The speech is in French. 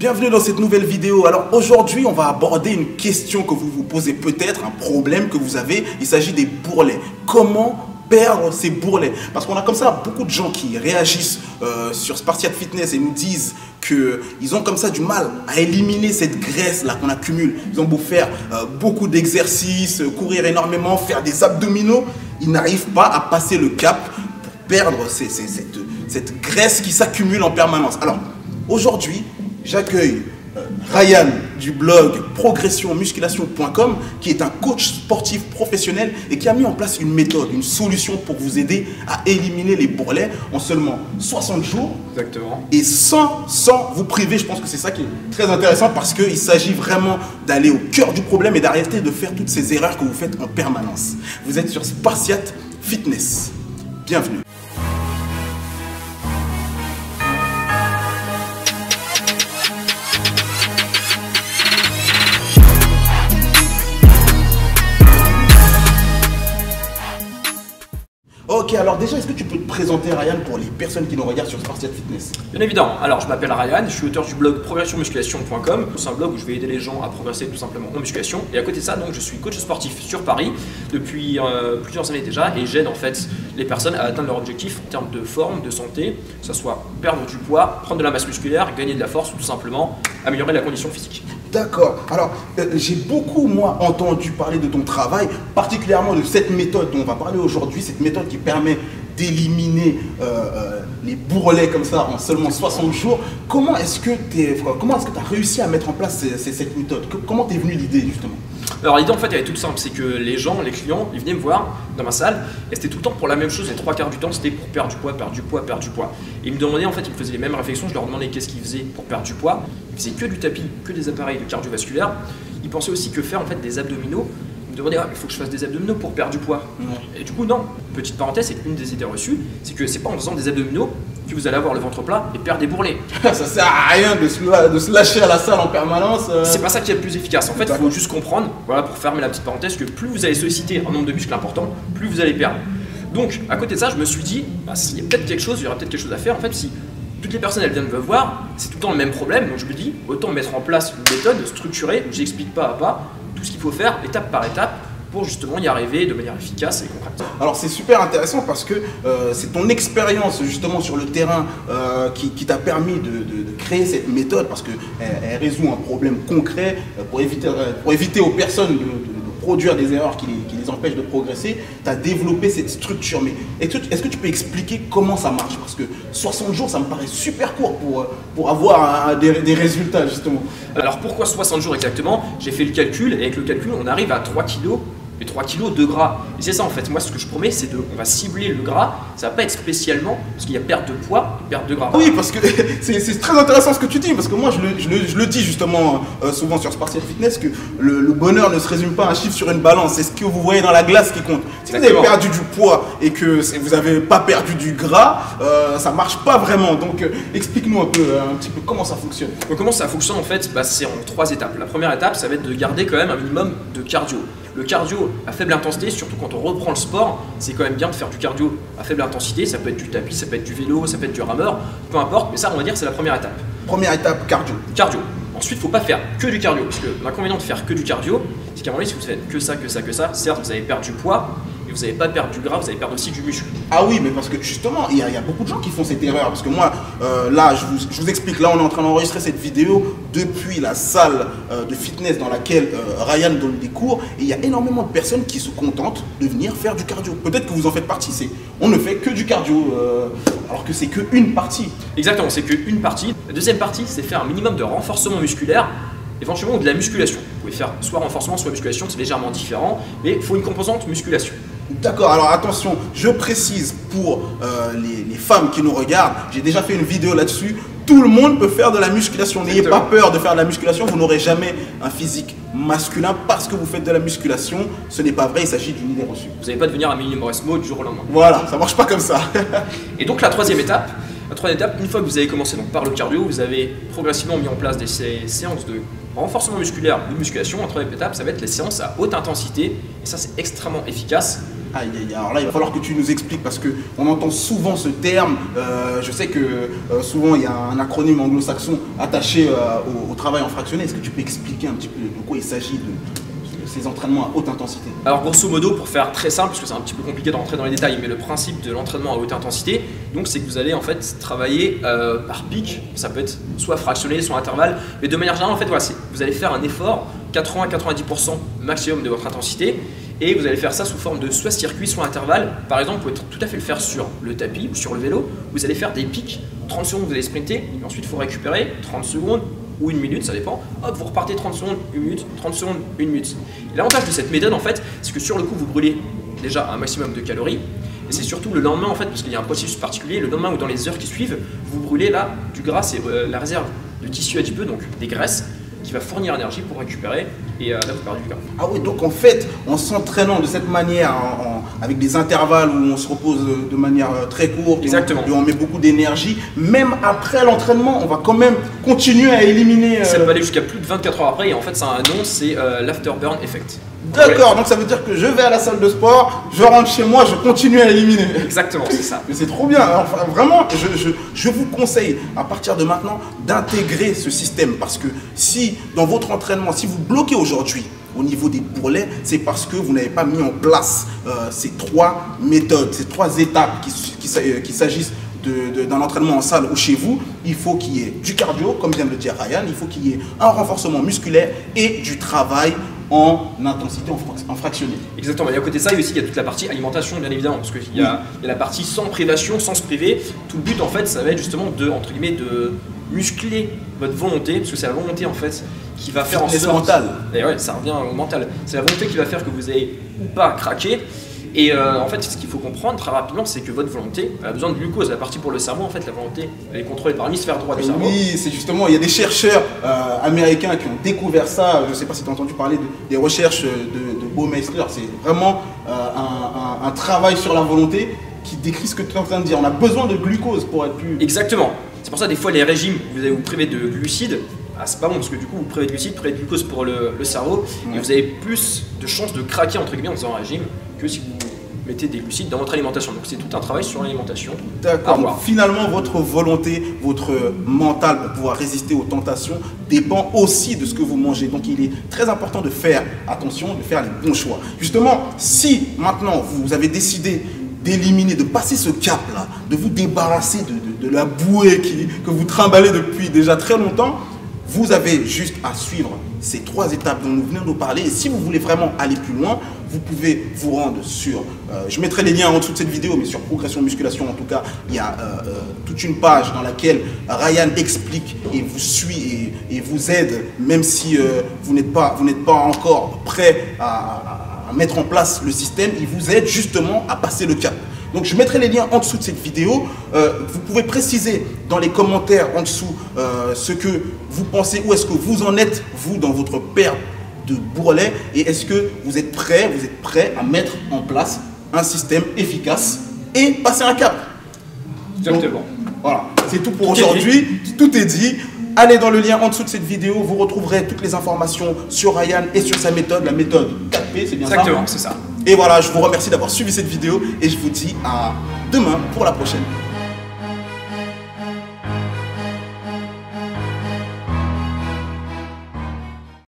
Bienvenue dans cette nouvelle vidéo. Alors aujourd'hui, on va aborder une question que vous vous posez peut-être, un problème que vous avez. Il s'agit des bourrelets. Comment perdre ces bourrelets? Parce qu'on a comme ça beaucoup de gens qui réagissent sur Spartiate Fitness et nous disent qu'ils ont comme ça du mal à éliminer cette graisse là qu'on accumule. Ils ont beau faire beaucoup d'exercices, courir énormément, faire des abdominaux, ils n'arrivent pas à passer le cap pour perdre cette graisse qui s'accumule en permanence. Alors aujourd'hui, j'accueille Ryan du blog progressionmusculation.com qui est un coach sportif professionnel et qui a mis en place une méthode, une solution pour vous aider à éliminer les bourrelets en seulement 60 jours. Exactement. Et sans vous priver. Je pense que c'est ça qui est très intéressant parce qu'il s'agit vraiment d'aller au cœur du problème et d'arrêter de faire toutes ces erreurs que vous faites en permanence. Vous êtes sur Spartiate Fitness. Bienvenue. Ok, alors déjà, est-ce que tu peux te présenter, Ryan, pour les personnes qui nous regardent sur Spartiate Fitness? Bien évidemment. Alors, je m'appelle Ryan, je suis auteur du blog progressionmusculation.com. C'est un blog où je vais aider les gens à progresser tout simplement en musculation. Et à côté de ça, donc, je suis coach sportif sur Paris depuis plusieurs années déjà et j'aide en fait les personnes à atteindre leur objectif en termes de forme, de santé, que ce soit perdre du poids, prendre de la masse musculaire, gagner de la force ou tout simplement améliorer la condition physique. D'accord. Alors, j'ai beaucoup, moi, entendu parler de ton travail, particulièrement de cette méthode dont on va parler aujourd'hui, cette méthode qui permet d'éliminer les bourrelets comme ça en seulement 60 jours. Comment est-ce que tu as réussi à mettre en place cette méthode? Comment t'es venue l'idée, justement? Alors l'idée en fait elle est toute simple, c'est que les gens, les clients, ils venaient me voir dans ma salle et c'était tout le temps pour la même chose, les trois quarts du temps c'était pour perdre du poids, perdre du poids, perdre du poids. Et ils me demandaient en fait, ils me faisaient les mêmes réflexions, je leur demandais qu'est-ce qu'ils faisaient pour perdre du poids. Ils faisaient que du tapis, que des appareils de cardiovasculaire. Ils pensaient aussi que faire en fait des abdominaux. Ils me demandaient il faut que je fasse des abdominaux pour perdre du poids. Et du coup non, petite parenthèse, c'est une des idées reçues, c'est que c'est pas en faisant des abdominaux que vous allez avoir le ventre plat et perdre des bourrelets. Ça sert à rien de se lâcher à la salle en permanence. C'est pas ça qui est le plus efficace. En fait, il faut juste comprendre, voilà, pour fermer la petite parenthèse, que plus vous allez solliciter un nombre de muscles important, plus vous allez perdre. Donc, à côté de ça, je me suis dit, il y a peut-être quelque chose, il y aura peut-être quelque chose à faire. En fait, si toutes les personnes elles viennent me voir, c'est tout le temps le même problème. Donc, je me dis, autant mettre en place une méthode structurée où j'explique pas à pas tout ce qu'il faut faire, étape par étape, pour justement y arriver de manière efficace et concrète. Alors c'est super intéressant parce que c'est ton expérience justement sur le terrain qui t'a permis de créer cette méthode parce qu'elle résout un problème concret pour éviter aux personnes de produire des erreurs qui les empêchent de progresser. Tu as développé cette structure. Mais est-ce que tu peux expliquer comment ça marche? Parce que 60 jours, ça me paraît super court pour avoir des résultats justement. Alors pourquoi 60 jours exactement? J'ai fait le calcul et avec le calcul, on arrive à 3 kilos. Et 3 kilos de gras. Et c'est ça en fait, moi ce que je promets c'est on va cibler le gras, ça va pas être spécialement parce qu'il y a perte de poids et perte de gras. Oui, parce que c'est très intéressant ce que tu dis, parce que moi je le dis justement souvent sur Spartiate Fitness que le bonheur ne se résume pas à un chiffre sur une balance, c'est ce que vous voyez dans la glace qui compte. Si vous avez perdu du poids et que vous n'avez pas perdu du gras, ça marche pas vraiment. Donc explique-nous un petit peu comment ça fonctionne. Donc comment ça fonctionne en fait, c'est en 3 étapes. La première étape ça va être de garder quand même un minimum de cardio. Le cardio à faible intensité, surtout quand on reprend le sport, c'est quand même bien de faire du cardio à faible intensité. Ça peut être du tapis, ça peut être du vélo, ça peut être du rameur, peu importe, mais ça on va dire c'est la première étape. Première étape, cardio. Cardio. Ensuite, il ne faut pas faire que du cardio, parce que l'inconvénient de faire que du cardio, c'est qu'à un moment donné, si vous faites que ça, certes vous allez perdre du poids, mais vous n'allez pas perdre du gras, vous allez perdre aussi du muscle. Ah oui, mais parce que justement, il y a beaucoup de gens qui font cette erreur. Parce que moi, là, je vous explique, là, on est en train d'enregistrer cette vidéo depuis la salle de fitness dans laquelle Ryan donne des cours. Et il y a énormément de personnes qui se contentent de venir faire du cardio. Peut-être que vous en faites partie. On ne fait que du cardio, alors que c'est qu'une partie. Exactement, c'est qu'une partie. La deuxième partie, c'est faire un minimum de renforcement musculaire, éventuellement de la musculation. Vous pouvez faire soit renforcement, soit musculation, c'est légèrement différent, mais il faut une composante musculation. D'accord, alors attention, je précise pour les femmes qui nous regardent, j'ai déjà fait une vidéo là-dessus, tout le monde peut faire de la musculation, n'ayez pas peur de faire de la musculation, vous n'aurez jamais un physique masculin parce que vous faites de la musculation, ce n'est pas vrai, il s'agit d'une idée reçue. Vous n'allez pas devenir un Minimum Resmo du jour au lendemain. Voilà, ça marche pas comme ça. Et donc la troisième étape, une fois que vous avez commencé donc, par le cardio, vous avez progressivement mis en place des séances de renforcement musculaire, de musculation. La troisième étape, ça va être les séances à haute intensité, et ça c'est extrêmement efficace. Aïe, aïe, alors là, il va falloir que tu nous expliques parce qu'on entend souvent ce terme. Je sais que souvent, il y a un acronyme anglo-saxon attaché au travail en fractionné. Est-ce que tu peux expliquer un petit peu de quoi il s'agit de ces entraînements à haute intensité? Alors grosso modo, pour faire très simple, parce que c'est un petit peu compliqué de rentrer dans les détails, mais le principe de l'entraînement à haute intensité, donc c'est que vous allez en fait travailler par pic. Ça peut être soit fractionné, soit intervalle, mais de manière générale, en fait, voilà, vous allez faire un effort 80-90% maximum de votre intensité. Et vous allez faire ça sous forme de soit circuit, soit intervalle. Par exemple, vous pouvez tout à fait le faire sur le tapis ou sur le vélo. Vous allez faire des pics, 30 secondes, vous allez sprinter, et ensuite il faut récupérer 30 secondes ou 1 minute, ça dépend. Hop, vous repartez 30 secondes, 1 minute, 30 secondes, 1 minute. Et l'avantage de cette méthode, en fait, c'est que sur le coup, vous brûlez déjà un maximum de calories. Et c'est surtout le lendemain, en fait, parce qu'il y a un processus particulier, le lendemain ou dans les heures qui suivent, vous brûlez là du gras, c'est la réserve de tissu adipeux, donc des graisses, qui va fournir l'énergie pour récupérer et là vous perdez du gras. Ah oui, donc en fait, en s'entraînant de cette manière, avec des intervalles où on se repose de manière très courte, exactement, et on met beaucoup d'énergie, même après l'entraînement, on va quand même continuer à éliminer... Ça peut aller jusqu'à plus de 24 heures après et en fait ça a un nom, c'est l'afterburn effect. D'accord, ouais. Donc ça veut dire que je vais à la salle de sport, je rentre chez moi, je continue à éliminer. Exactement, c'est ça. Mais c'est trop bien. Alors, vraiment, je vous conseille à partir de maintenant d'intégrer ce système parce que si dans votre entraînement, si vous bloquez aujourd'hui au niveau des bourrelets, c'est parce que vous n'avez pas mis en place ces trois méthodes, ces trois étapes qu'il s'agisse d'un entraînement en salle ou chez vous. Il faut qu'il y ait du cardio, comme vient de le dire Ryan, il faut qu'il y ait un renforcement musculaire et du travail en intensité, en fractionné. Exactement, et à côté de ça, il y a toute la partie alimentation, bien évidemment, parce qu'il y a la partie sans privation, sans se priver. Tout le but, en fait, ça va être justement entre guillemets, de muscler votre volonté, parce que c'est la volonté, en fait, qui va faire en sorte... mental. Et ouais, ça revient au mental. C'est la volonté qui va faire que vous ayez ou pas craqué. Et en fait, ce qu'il faut comprendre très rapidement, c'est que votre volonté a besoin de glucose. La partie pour le cerveau, en fait, la volonté, elle est contrôlée par l'hémisphère droit du cerveau. Oui, c'est justement, il y a des chercheurs américains qui ont découvert ça. Je ne sais pas si tu as entendu parler des recherches de Baumeister. C'est vraiment un travail sur la volonté qui décrit ce que tu es en train de dire. On a besoin de glucose pour être plus... Exactement. C'est pour ça, des fois, les régimes, vous allez vous priver de glucides. Ah, c'est pas bon parce que du coup vous privez de glucides, vous privez de glucose pour le cerveau, et vous avez plus de chances de craquer entre guillemets en faisant un régime que si vous mettez des glucides dans votre alimentation. Donc c'est tout un travail sur l'alimentation. D'accord. Donc, finalement, votre volonté, votre mental pour pouvoir résister aux tentations dépend aussi de ce que vous mangez. Donc il est très important de faire attention, de faire les bons choix. Justement, si maintenant vous avez décidé d'éliminer, de passer ce cap-là, de vous débarrasser de la bouée que vous trimballez depuis déjà très longtemps, vous avez juste à suivre ces trois étapes dont nous venons de parler. Et si vous voulez vraiment aller plus loin, vous pouvez vous rendre sur... je mettrai les liens en dessous de cette vidéo, mais sur Progression Musculation, en tout cas, il y a toute une page dans laquelle Ryan explique et vous suit et vous aide, même si vous n'êtes pas encore prêt à mettre en place le système. Il vous aide justement à passer le cap. Donc je mettrai les liens en dessous de cette vidéo. Vous pouvez préciser dans les commentaires en dessous ce que vous pensez, où est-ce que vous en êtes, vous, dans votre perte de bourrelet, et est-ce que vous êtes prêt à mettre en place un système efficace et passer un cap. Exactement. Donc, voilà, c'est tout pour aujourd'hui. Tout est dit. Allez dans le lien en dessous de cette vidéo, vous retrouverez toutes les informations sur Ryan et sur sa méthode, la méthode 4P, c'est bien ça? Exactement, c'est ça. Et voilà, je vous remercie d'avoir suivi cette vidéo et je vous dis à demain pour la prochaine.